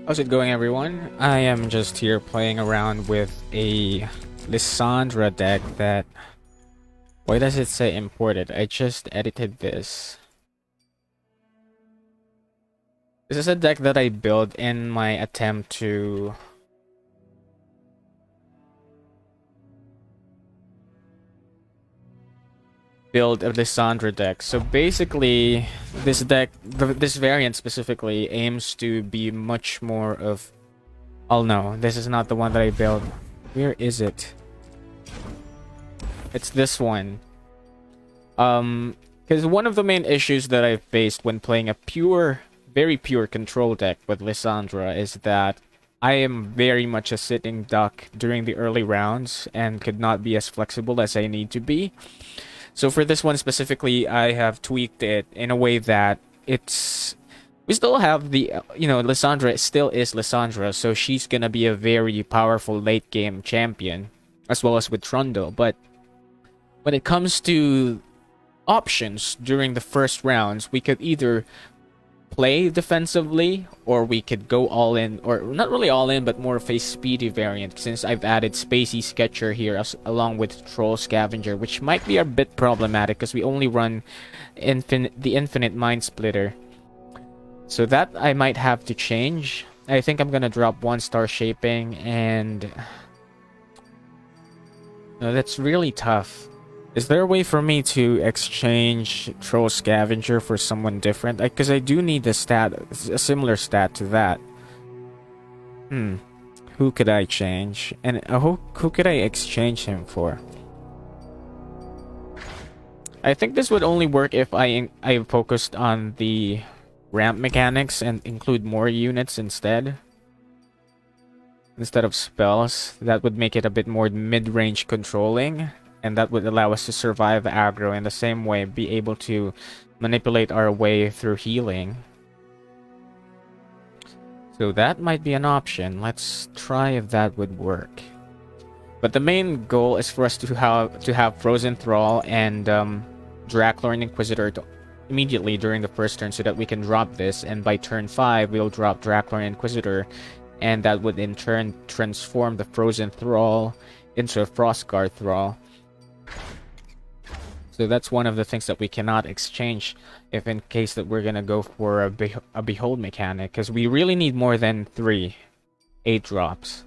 How's it going, everyone? I am just here playing around with a Lissandra deck that... Why does it say imported? I just edited this. This is a deck that I built in my attempt to... build a Lissandra deck. So basically, this deck, this variant specifically, aims to be much more of... Oh no, this is not the one that I built. Where is it? It's this one. Because one of the main issues that I've faced when playing a very pure control deck with Lissandra is that I am very much a sitting duck during the early rounds and could not be as flexible as I need to be. So for this one specifically, I have tweaked it in a way that we still have Lissandra still is Lissandra, so she's gonna be a very powerful late game champion, as well as with Trundle. But when it comes to options during the first rounds, we could either play defensively or we could go all in, or not really all in, but more of a speedy variant, since I've added Spacey Sketcher here along with Troll Scavenger, which might be a bit problematic because we only run the Infinite Mind Splitter. So that I might have to change. I think I'm gonna drop 1-star Shaping, and no, that's really tough. Is there a way for me to exchange Troll Scavenger for someone different? Because I do need a similar stat to that. Who could I change? And who could I exchange him for? I think this would only work if I focused on the ramp mechanics and include more units instead of spells. That would make it a bit more mid-range controlling, and that would allow us to survive aggro in the same way, be able to manipulate our way through healing. So that might be an option. Let's try if that would work. But the main goal is for us to have Frozen Thrall and Draklorn Inquisitor immediately during the first turn, so that we can drop this, and by turn 5 we'll drop Draklorn Inquisitor, and that would in turn transform the Frozen Thrall into a Frostguard Thrall. So that's one of the things that we cannot exchange if in case that we're gonna go for a Behold mechanic, because we really need more than 3 8-drops.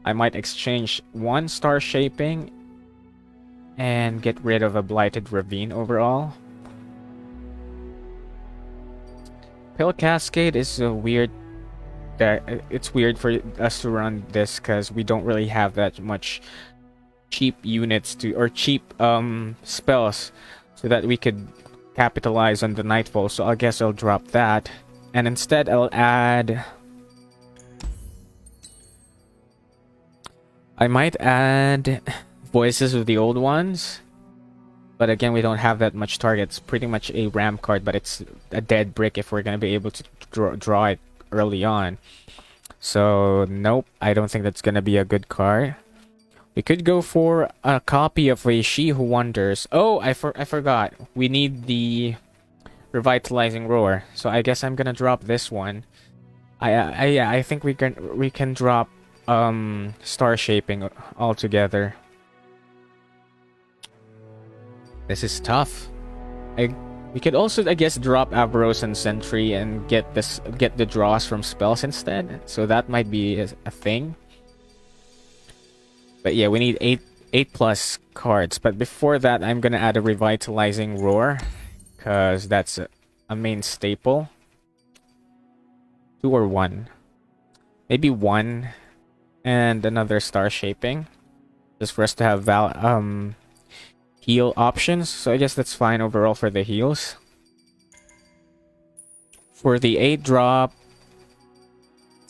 I might exchange 1-star Shaping and get rid of a Blighted Ravine overall. Pill Cascade is a weird... It's weird for us to run this because we don't really have that much cheap units or cheap spells so that we could capitalize on the Nightfall. So I guess I'll drop that, and instead I'll add... I might add Voices of the Old Ones, but again, we don't have that much target. It's pretty much a ramp card, but it's a dead brick if we're gonna be able to draw it early on. So nope, I don't think that's gonna be a good card. We could go for a copy of a She Who Wonders. Oh, I forgot. We need the Revitalizing Roar. So I guess I'm gonna drop this one. I think we can drop Star Shaping altogether. This is tough. We could also, I guess, drop Avaros and Sentry and get the draws from spells instead. So that might be a thing. But yeah, we need 8+ cards. But before that, I'm gonna add a Revitalizing Roar, because that's a main staple. 2 or 1. Maybe 1 and another Star Shaping, just for us to have heal options. So I guess that's fine overall for the heals. For the 8-drop,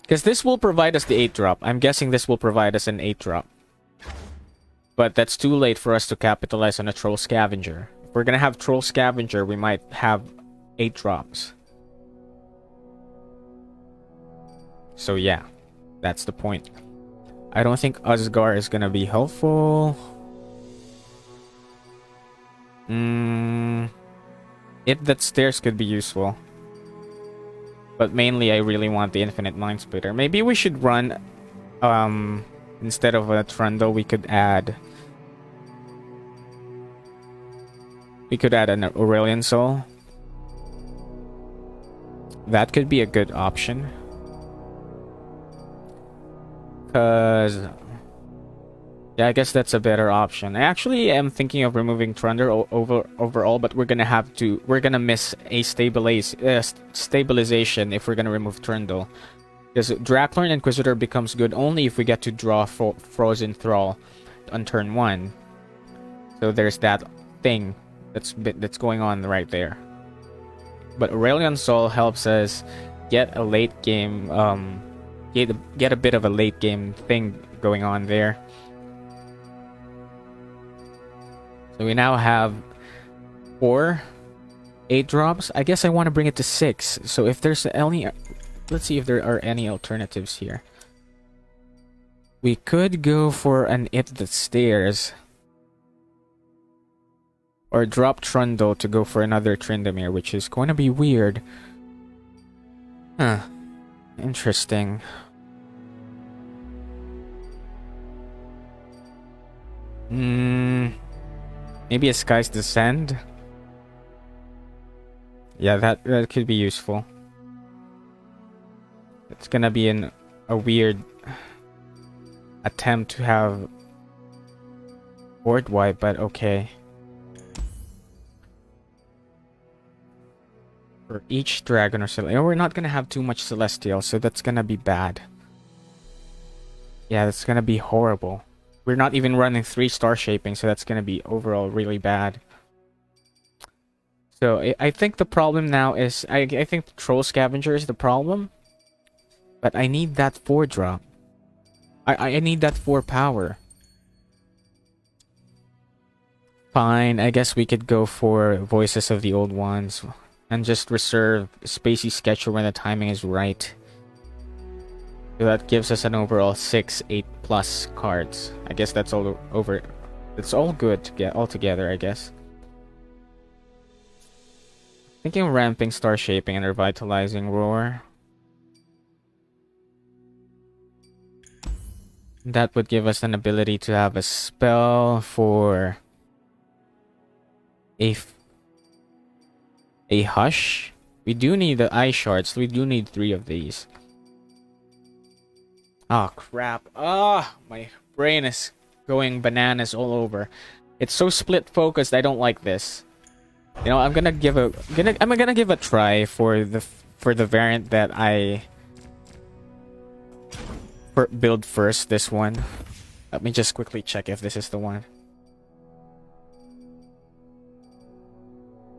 because this will provide us the 8-drop. I'm guessing this will provide us an 8-drop. But that's too late for us to capitalize on a Troll Scavenger. If we're gonna have Troll Scavenger, we might have 8 drops. So yeah, that's the point. I don't think Usgar is gonna be helpful. If that stairs could be useful. But mainly I really want the infinite mind splitter. Maybe we should run instead of a Trundle, we could add an Aurelion Soul. That could be a good option. Cause yeah, I guess that's a better option. I actually am thinking of removing Trundle overall, but we're gonna miss a stabilization if we're gonna remove Trundle. Because Draclorn Inquisitor becomes good only if we get to draw Frozen Thrall on turn 1. So there's that thing that's going on right there. But Aurelion Soul helps us get a late game, get a bit of a late game thing going on there. So we now have 4 8-drops. I guess I want to bring it to 6. So if there's any, let's see if there are any alternatives here. We could go for an It That Stares. Or drop Trundle to go for another Tryndamere, which is going to be weird. Huh. Interesting. Maybe a Sky's Descend? Yeah, that could be useful. It's gonna be a weird attempt to have board wipe, but okay. For each dragon or Celestial, we're not gonna have too much Celestial, so that's gonna be bad. Yeah, that's gonna be horrible. We're not even running 3 star shaping, so that's gonna be overall really bad. So I think the problem now is I think the Troll Scavenger is the problem, but I need that 4 drop. I need that 4 power. Fine, I guess we could go for Voices of the Old Ones and just reserve Spacey Sketcher when the timing is right. So that gives us an overall 6, 8+ cards. I guess that's all over. It's all good to get all together, I guess. Thinking of ramping Star Shaping and Revitalizing Roar. That would give us an ability to have a spell for a Hush. We do need the Eye Shards. We do need 3 of these. Oh crap. My brain is going bananas all over. It's so split focused. I don't like this. You know, I'm gonna give a try for the variant that I build first. This one. Let me just quickly check if this is the one.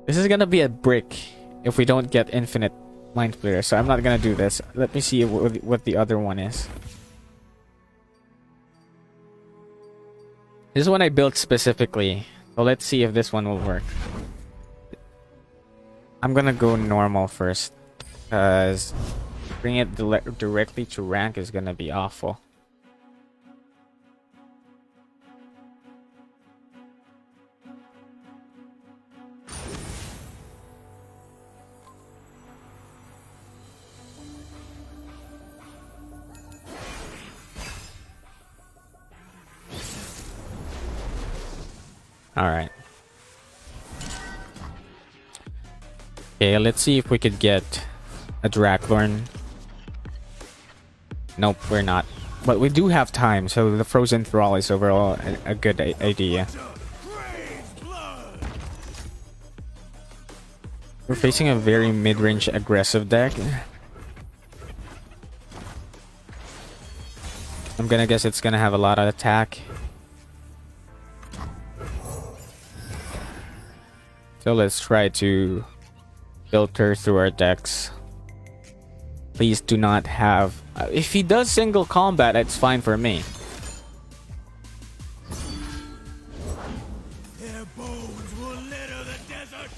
This is gonna be a brick if we don't get infinite mind splitter, so I'm not gonna do this. Let me see what the other one is. This is one I built specifically, so let's see if this one will work. I'm gonna go normal first, because bringing it directly to rank is gonna be awful. Alright. Okay, let's see if we could get a Draclorn. Nope, we're not. But we do have time, so the Frozen Thrall is overall a good idea. We're facing a very mid-range aggressive deck. I'm gonna guess it's gonna have a lot of attack. So let's try to filter through our decks. Please do not have... if he does single combat, it's fine for me. Their bones will litter the desert.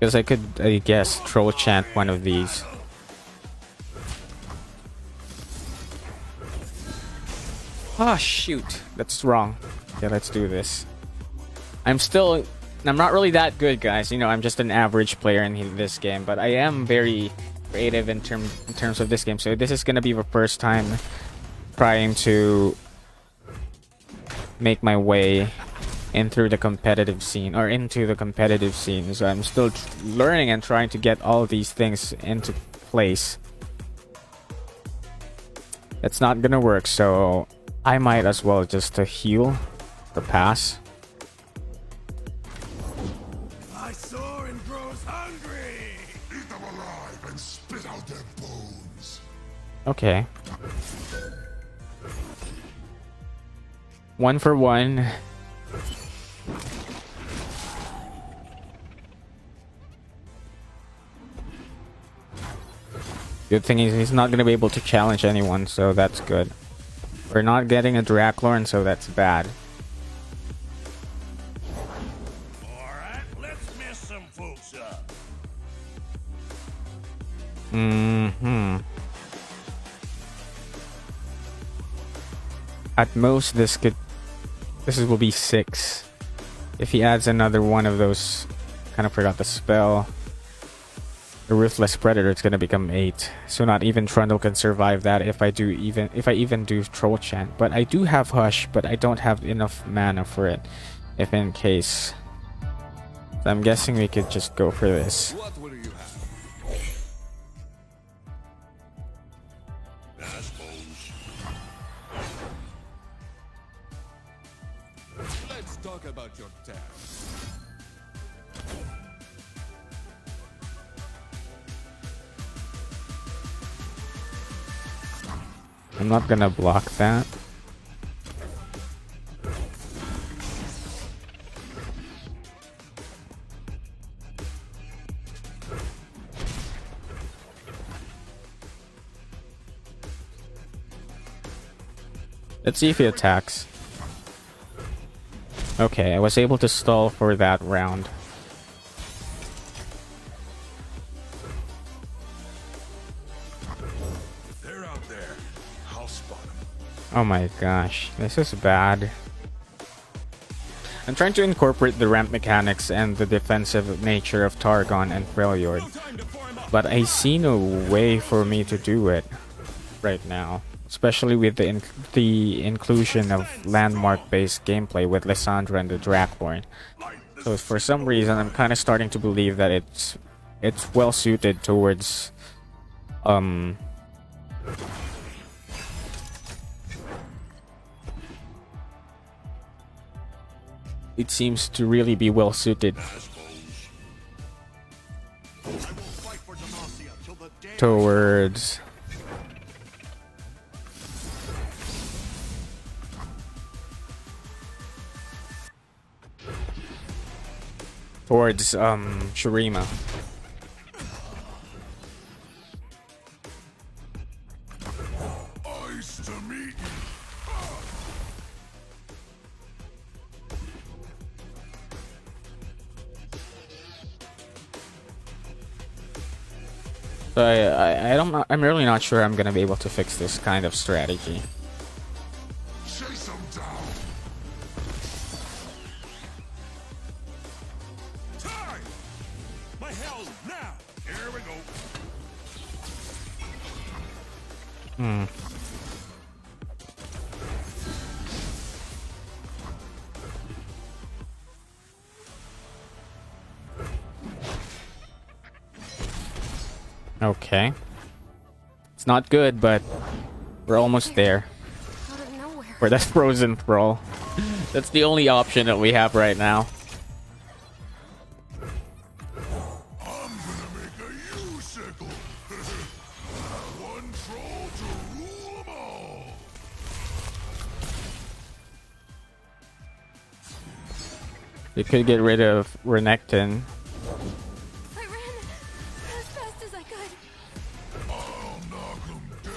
Because I could, I guess, troll chant one of these. Ah, shoot. That's wrong. Okay, let's do this. I'm not really that good, guys. You know, I'm just an average player in this game, but I am very creative in terms of this game. So this is gonna be the first time trying to make my way into the competitive scene. So I'm still learning and trying to get all these things into place. It's not gonna work, so I might as well just to heal the pass. My Soren grows hungry. Eat them alive and spit out their bones. Okay. 1 for 1. Good thing is he's not going to be able to challenge anyone, so that's good. We're not getting a Draklorn, so that's bad. Alright, let's mess some folks up. At most, this will be 6. If he adds another one of those, kind of forgot the spell. The Ruthless Predator, it's gonna become 8. So not even Trundle can survive that if I even do Troll Chant. But I do have Hush, but I don't have enough mana for it. If in case. So I'm guessing we could just go for this. What will you have? Assholes. Let's talk about your task. I'm not gonna block that. Let's see if he attacks. Okay, I was able to stall for that round. They're out there. I'll spot them. Oh my gosh, this is bad. I'm trying to incorporate the ramp mechanics and the defensive nature of Targon and Freljord, but I see no way for me to do it right now, especially with the inclusion of landmark-based gameplay with Lissandra and the Draklorn. So for some reason, I'm kind of starting to believe that it's well suited towards it seems to really be well suited towards Shurima. Ice to meet. So I don't know, I'm really not sure I'm gonna be able to fix this kind of strategy. Chase them down. Time! My hell, now! Here we go. Okay. It's not good, but we're almost there. Out of nowhere. For that frozen thrall. That's the only option that we have right now. I'm gonna make a U-sickle. One troll to rule them all. We could get rid of Renekton. I ran as fast as I could. I'll knock them dead.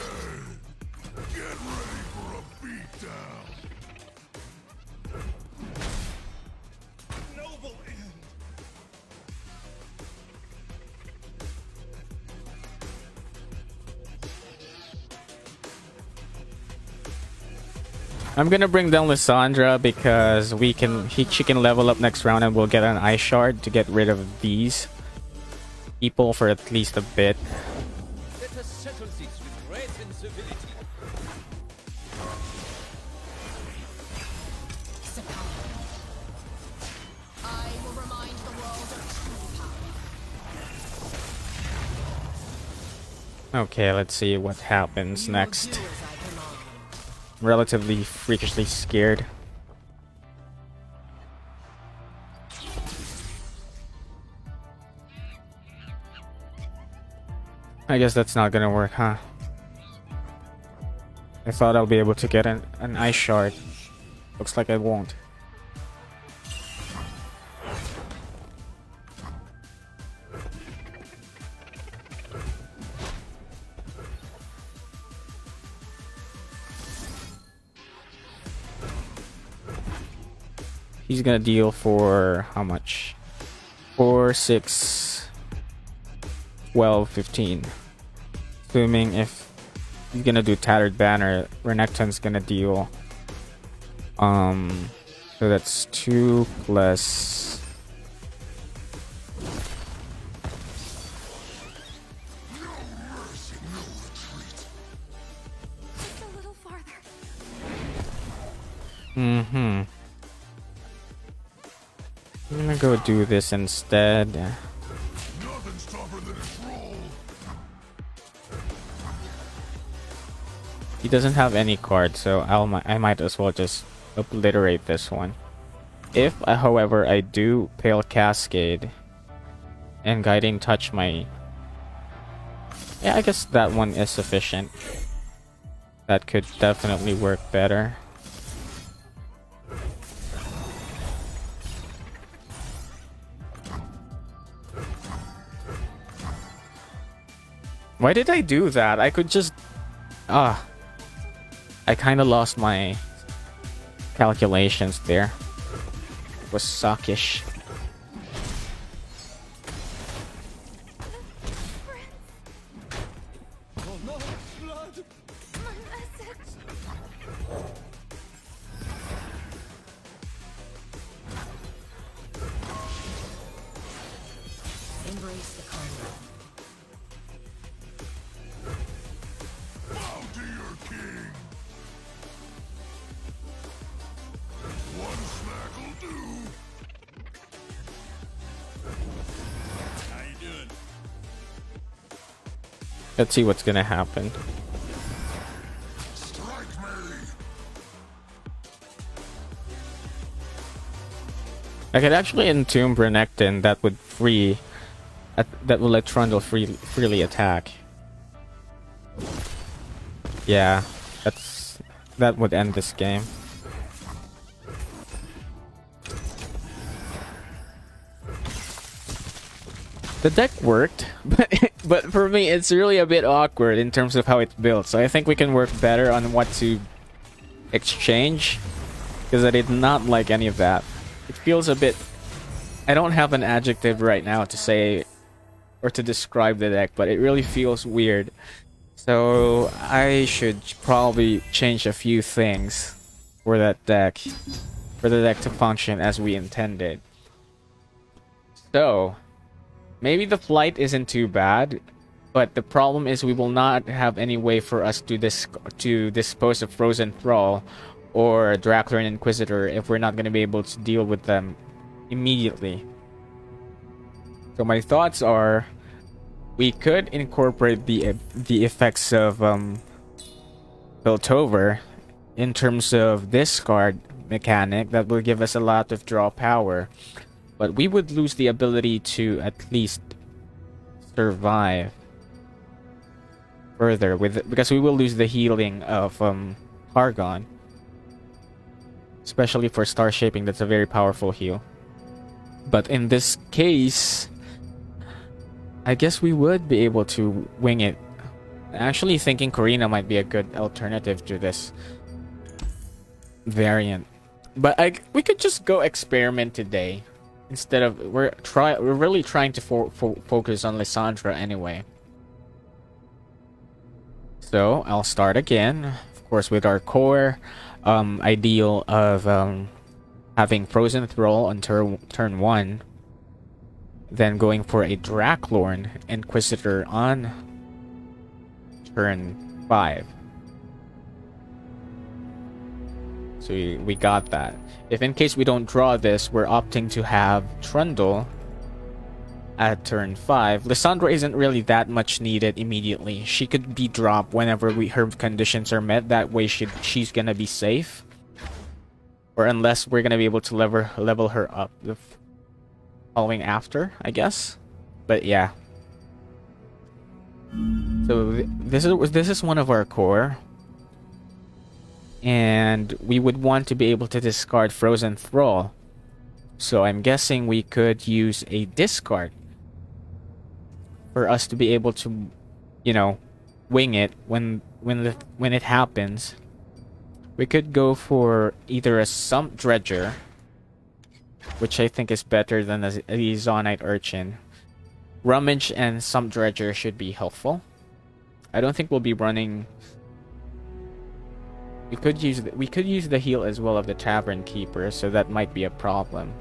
Get ready for a beatdown. Noble end. I'm gonna bring down Lissandra because she can level up next round and we'll get an ice shard to get rid of these people for at least a bit. Let us settle this with grace and civility. I will remind the world of true power. Okay, let's see what happens next. Do as I command. I'm relatively freakishly scared. I guess that's not gonna work, huh? I thought I'll be able to get an ice shard. Looks like I won't. He's gonna deal for how much? 4, 6, 12, 15. Assuming if he's gonna do Tattered Banner, Renekton's gonna deal. So that's 2 plus. Just a little farther. Mm-hmm. I'm gonna go do this instead. Nothing's tougher than a troll. He doesn't have any cards, so I might as well just obliterate this one. If, however, I do Pale Cascade and Guiding Touch my... Yeah, I guess that one is sufficient. That could definitely work better. Why did I do that? I could just... I kind of lost my calculations there. It was suckish. Oh no, blood! My message. Embrace the combat. Bow to your king. One smack'll do. How you doing? Let's see what's gonna happen. Strike me. I could actually entomb Renekton. That would free... that will let Trundle freely attack. Yeah, that would end this game. The deck worked, but for me it's really a bit awkward in terms of how it's built. So I think we can work better on what to exchange, because I did not like any of that. It feels a bit... I don't have an adjective right now to say or to describe the deck, but it really feels weird. So I should probably change a few things for that deck, for the deck to function as we intended. So maybe the flight isn't too bad, but the problem is we will not have any way for us to dispose of Frozen Thrall or Dracula Inquisitor if we're not going to be able to deal with them immediately. So my thoughts are, we could incorporate the effects of Piltover in terms of discard mechanic that will give us a lot of draw power, but we would lose the ability to at least survive further because we will lose the healing of Argon, especially for Star Shaping. That's a very powerful heal. But in this case, I guess we would be able to wing it. Actually thinking Corina might be a good alternative to this variant. But we could just go experiment today. Instead of... We're really trying to focus on Lissandra anyway. So, I'll start again. Of course, with our core. ideal of having Frozen Thrall on turn 1, then going for a Draklorn Inquisitor on turn 5. So we got that. If in case we don't draw this, we're opting to have Trundle at turn 5. Lissandra isn't really that much needed immediately. She could be dropped whenever her conditions are met. That way she's gonna be safe. Or unless we're gonna be able to level her up the following after, I guess. But yeah. So this is one of our core. And we would want to be able to discard Frozen Thrall. So I'm guessing we could use a discard for us to be able to, you know, wing it when it happens. We could go for either a Sump Dredger, which I think is better than a Zonite Urchin. Rummage and Sump Dredger should be helpful. I don't think we'll be running. We could use the heal as well of the Tavern Keeper, so that might be a problem.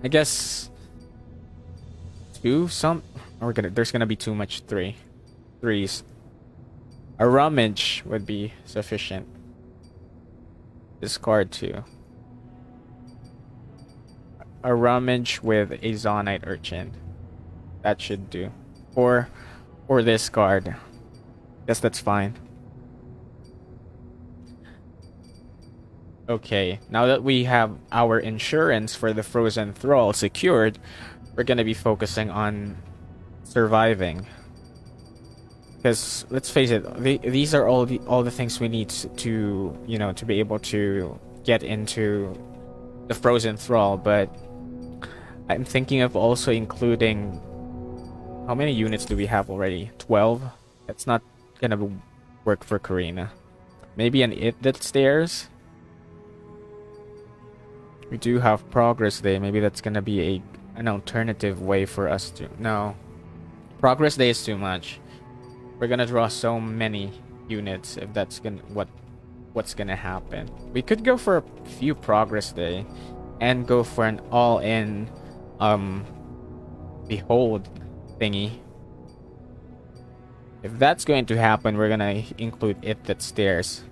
I guess there's gonna be too much threes. A Rummage would be sufficient. Discard 2. A Rummage with a Zonite Urchin. That should do. Or this card. Guess that's fine. Okay, now that we have our insurance for the Frozen Thrall secured, we're gonna be focusing on surviving. Because let's face it, these are all the things we need to, you know, to be able to get into the Frozen Thrall. But I'm thinking of also including, how many units do we have already? 12. That's not gonna work for Karina. Maybe an It That Stares. We do have Progress Day. Maybe that's gonna be an alternative way for us to. No, Progress Day is too much. We're gonna draw so many units if that's what's gonna happen. We could go for a few Progress Day and go for an all-in Behold thingy. If that's going to happen, we're gonna include It That Stares.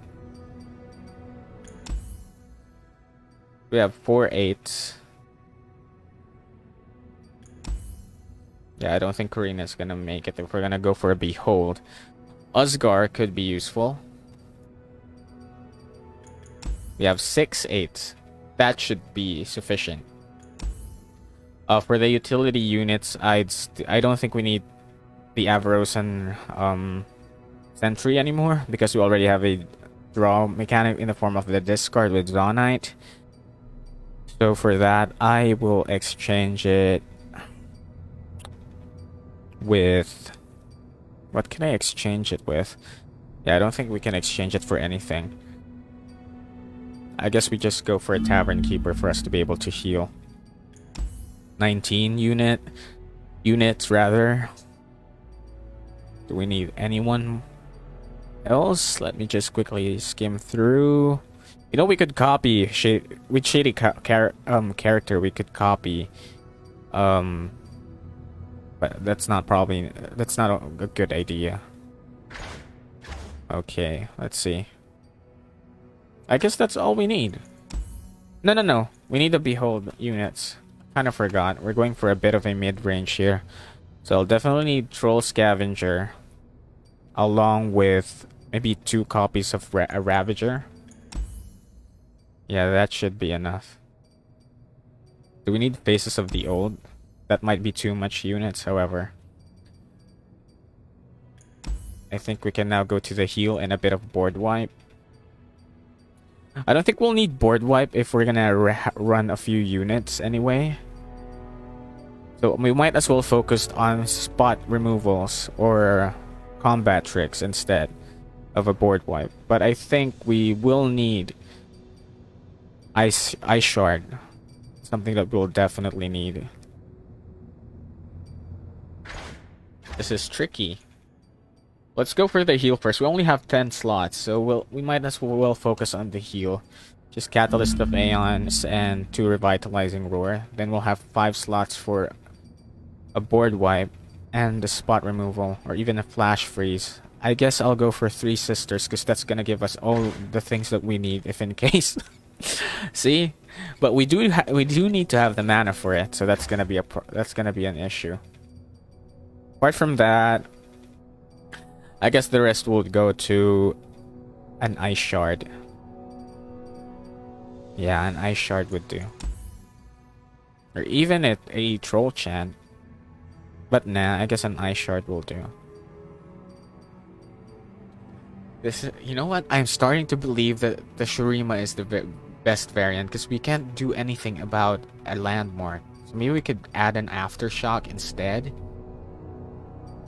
We have 4 8s. Yeah, I don't think Karina's gonna make it if we're gonna go for a Behold. Usgar could be useful. We have 6 8s. That should be sufficient. For the utility units, I don't think we need the Avarosan Sentry anymore, because we already have a draw mechanic in the form of the discard with Zonite. So for that, I will exchange it with... What can I exchange it with? Yeah, I don't think we can exchange it for anything. I guess we just go for a Tavern Keeper for us to be able to heal. 19 units rather. Do we need anyone else? Let me just quickly skim through. You know, we could copy with shady character. We could copy, but that's not a good idea. Okay, let's see. I guess that's all we need. No. We need the Behold units. Kind of forgot. We're going for a bit of a mid-range here, so I'll definitely need Troll Scavenger, along with maybe 2 copies of a Ravager. Yeah, that should be enough. Do we need Faces of the Old? That might be too much units, however. I think we can now go to the heal and a bit of board wipe. I don't think we'll need board wipe if we're gonna run a few units anyway. So we might as well focus on spot removals or combat tricks instead of a board wipe. But I think we will need Ice Shard. Something that we'll definitely need. This is tricky. Let's go for the heal first. We only have 10 slots, so we might as well focus on the heal. Just Catalyst of Aeons and 2 Revitalizing Roar. Then we'll have 5 slots for a board wipe and a spot removal, or even a flash freeze. I guess I'll go for 3 Sisters, because that's gonna give us all the things that we need, if in case. See? But we do need to have the mana for it, so that's gonna be an issue. Apart from that, I guess the rest will go to an Ice Shard. Yeah, an Ice Shard would do. Or even a Troll Chant. But nah, I guess an Ice Shard will do. You know what? I'm starting to believe that the Shurima is the best variant, because we can't do anything about a landmark. So maybe we could add an Aftershock instead.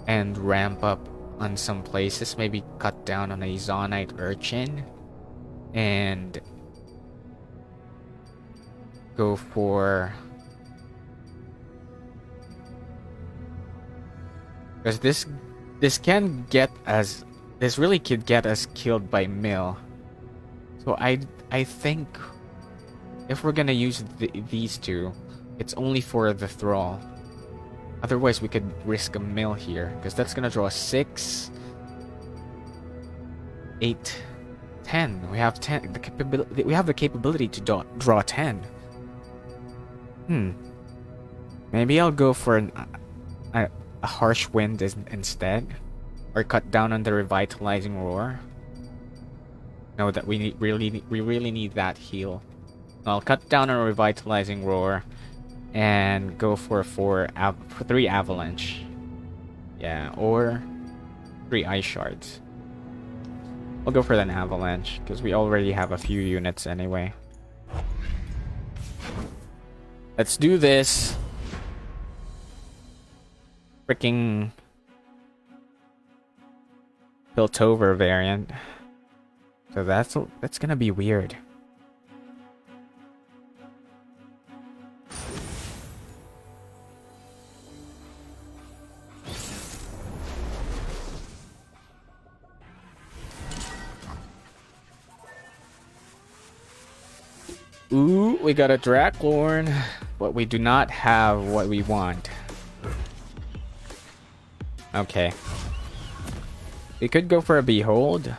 And ramp up on some places. Maybe cut down on a Zonite Urchin. And go for... Because this can get us... This really could get us killed by Mill. So I think if we're gonna use these two, it's only for the Thrall. Otherwise, we could risk a Mill here, because that's gonna draw 6, 8, 10. We have 10. We have the capability to draw 10. Maybe I'll go for a Harsh Wind instead, or cut down on the Revitalizing Roar. Know that we really need that heal. I'll cut down on Revitalizing Roar and go for 3 Avalanche. Yeah, or 3 Ice Shards. I'll go for an Avalanche, because we already have a few units anyway. Let's do this. Freaking Piltover variant. So that's gonna be weird. Ooh, we got a Draklorn, but we do not have what we want. Okay. We could go for a Behold,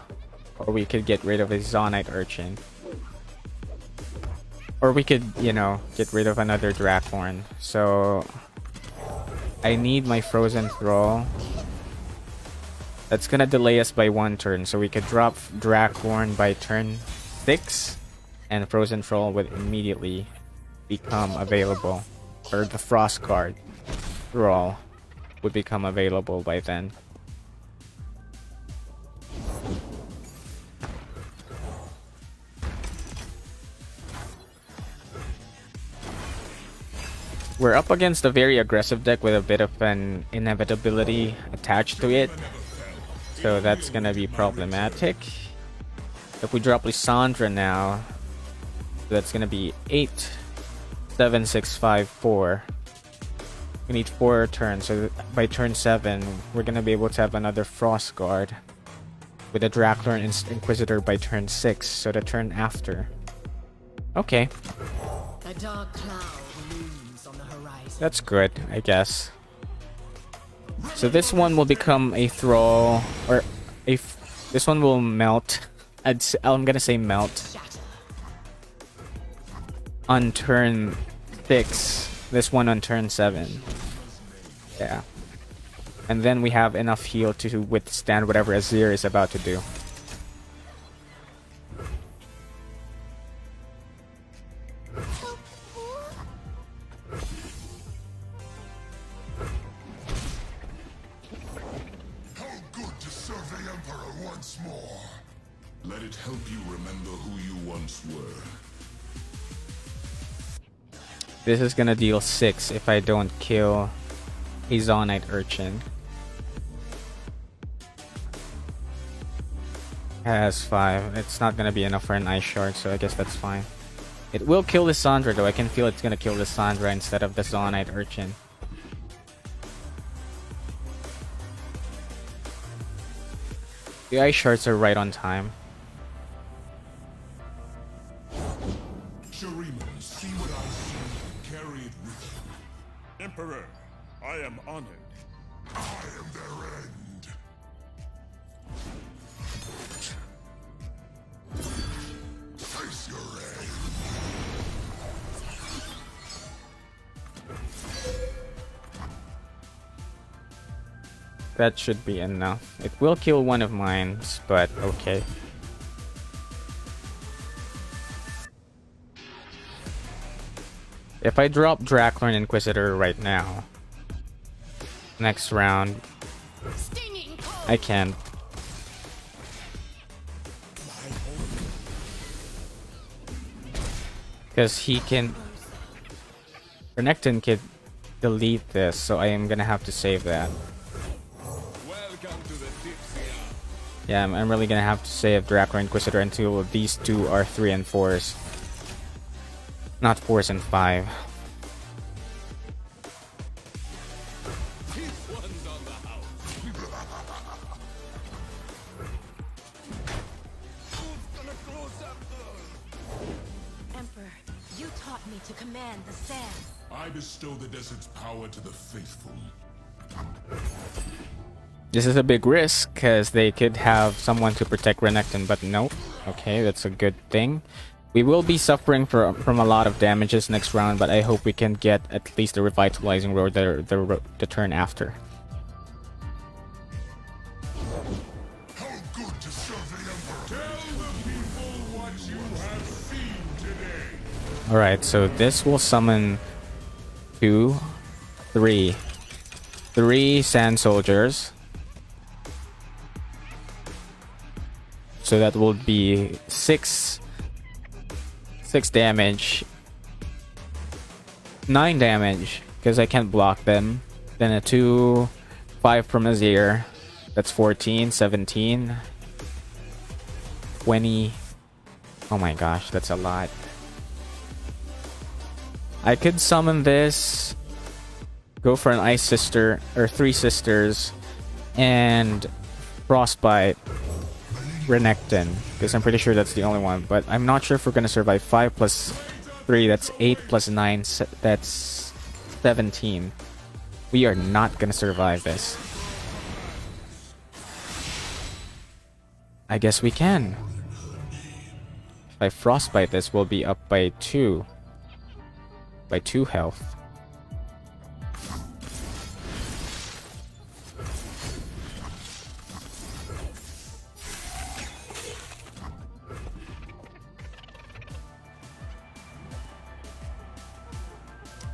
or we could get rid of a Zonite Urchin. Or we could, you know, get rid of another Draklorn. So I need my Frozen Thrall. That's gonna delay us by 1 turn, so we could drop Draklorn by turn 6, and Frozen Thrall would immediately become available. Or the Frost Guard Thrall would become available by then. We're up against a very aggressive deck with a bit of an inevitability attached to it. So that's gonna be problematic. If we drop Lissandra now, that's gonna be 8, 7, 6, 5, 4. We need 4 turns, so by turn 7, we're gonna be able to have another Frost Guard with a Draklorn Inquisitor by turn 6, so the turn after. Okay. A dark cloud looms on the horizon. That's good, I guess. So this one will become a Thrall, or this one will melt. I'm gonna say melt. On turn 6. This one on turn 7. Yeah. And then we have enough heal to withstand whatever Azir is about to do. How good to serve the Emperor once more. Let it help you remember who you once were. This is gonna deal 6 if I don't kill a Zonite Urchin. Has 5. It's not gonna be enough for an Ice Shard, so I guess that's fine. It will kill Lissandra though. I can feel it's gonna kill Lissandra instead of the Zonite Urchin. The ice shards are right on time. Shurima, see what I see. Carry it with you. Emperor, I am honored. I am their end. Face your end. That should be enough. It will kill one of mine, but okay. If I drop Dracula and Inquisitor right now, next round, Stinging cold. I can. Because he can... Renekton can delete this, so I am gonna have to save that. Welcome to the tipsy hour. Yeah, I'm really gonna have to save Dracula Inquisitor until these two are 3 and 4s. Not 4s and 5. This one's on the house. Who's gonna close up the... Emperor, you taught me to command the sand. I bestow the desert's power to the faithful. This is a big risk, because they could have someone to protect Renekton, but nope. Okay, that's a good thing. We will be suffering from a lot of damages next round, but I hope we can get at least a revitalizing roar the turn after. How good to serve the Emperor! Tell the people what you have seen today! Alright, so this will summon 2, 3 sand soldiers. So that will be 6 damage, 9 damage, because I can't block them. Then a 2, 5 from Azir. That's 14, 17, 20. Oh my gosh, that's a lot. I could summon this, go for an Ice Sister, or 3 Sisters, and Frostbite Renekton, because I'm pretty sure that's the only one, but I'm not sure if we're gonna survive. 5 plus 3, that's 8 plus 9, that's 17. We are not gonna survive this. I guess we can. If I Frostbite this, we'll be up by 2. By 2 health.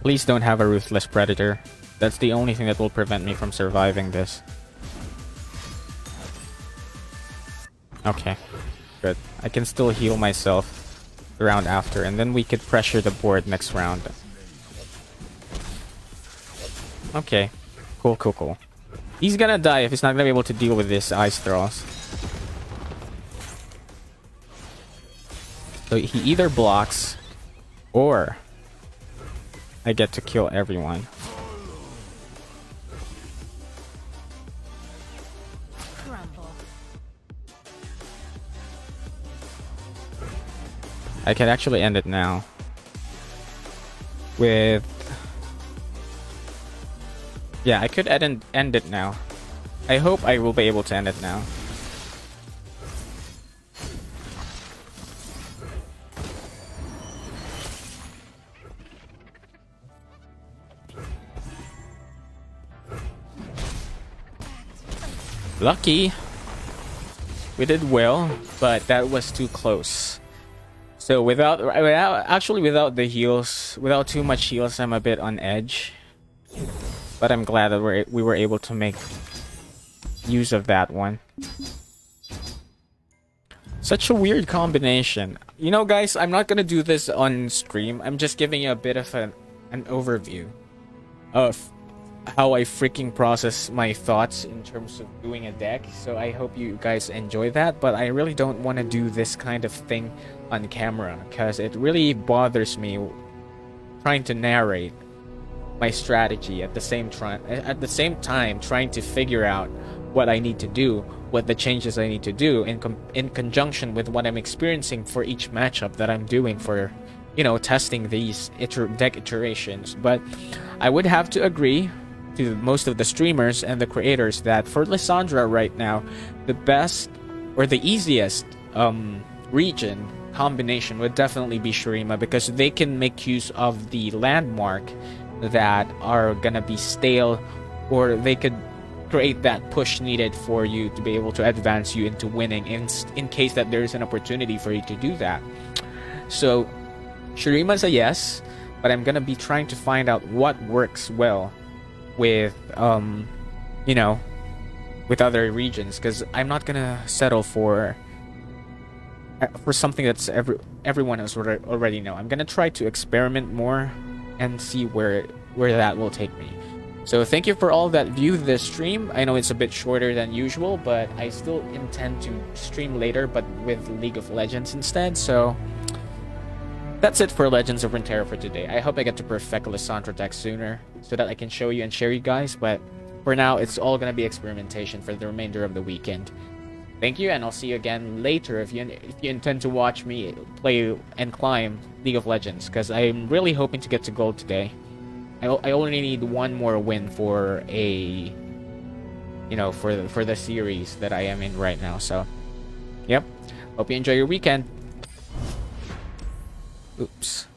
Please don't have a Ruthless Predator. That's the only thing that will prevent me from surviving this. Okay, good. I can still heal myself the round after, and then we could pressure the board next round. Okay, cool. He's gonna die if he's not gonna be able to deal with this Ice Thralls. So he either blocks, or I get to kill everyone. Crumble. I can actually end it now. With... Yeah, I could end it now. I hope I will be able to end it now. Lucky. We did well, but that was too close. So without the heals, without too much heals, I'm a bit on edge. But I'm glad that we were able to make use of that one. Such a weird combination. You know, guys, I'm not gonna do this on stream. I'm just giving you a bit of an overview of how I freaking process my thoughts in terms of doing a deck. So I hope you guys enjoy that, but I really don't want to do this kind of thing on camera, because it really bothers me trying to narrate my strategy at the same time trying to figure out what I need to do, what the changes I need to do in conjunction with what I'm experiencing for each matchup that I'm doing for, you know, testing these deck iterations. But I would have to agree to most of the streamers and the creators that for Lissandra right now, the best or the easiest region combination would definitely be Shurima, because they can make use of the landmark that are gonna be stale, or they could create that push needed for you to be able to advance you into winning in case that there is an opportunity for you to do that. So Shurima's a yes, but I'm gonna be trying to find out what works well with you know, with other regions, because I'm not gonna settle for something that's everyone has already know. I'm gonna try to experiment more and see where that will take me. So thank you for all that viewed this stream. I know it's a bit shorter than usual, but I still intend to stream later, but with League of Legends instead. So that's it for Legends of Runeterra for today. I hope I get to perfect Lissandra deck sooner so that I can show you and share you guys, but for now it's all gonna be experimentation for the remainder of the weekend. Thank you, and I'll see you again later if you intend to watch me play and climb League of Legends, because I'm really hoping to get to gold today. I only need one more win for a, you know, for the series that I am in right now. So, yep. Hope you enjoy your weekend. Oops.